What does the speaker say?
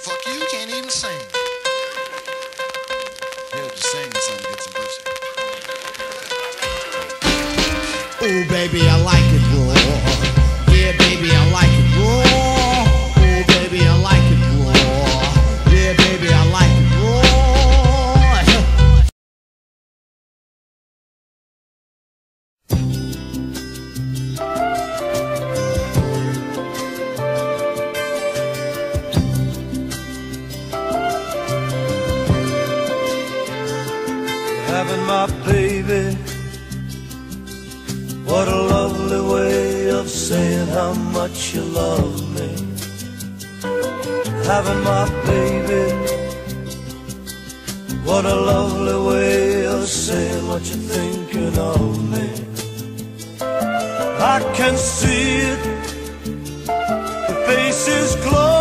fuck you, you can't even sing. He'll just sing or something, get some pussy. Ooh, baby, I like it raw. Yeah, baby, I like it raw. Ooh, baby, I like it raw. Yeah, baby, I like it raw. Having my baby, what a lovely way of saying how much you love me. Having my baby, what a lovely way of saying what you're thinking of me. I can see it, your face is glowing.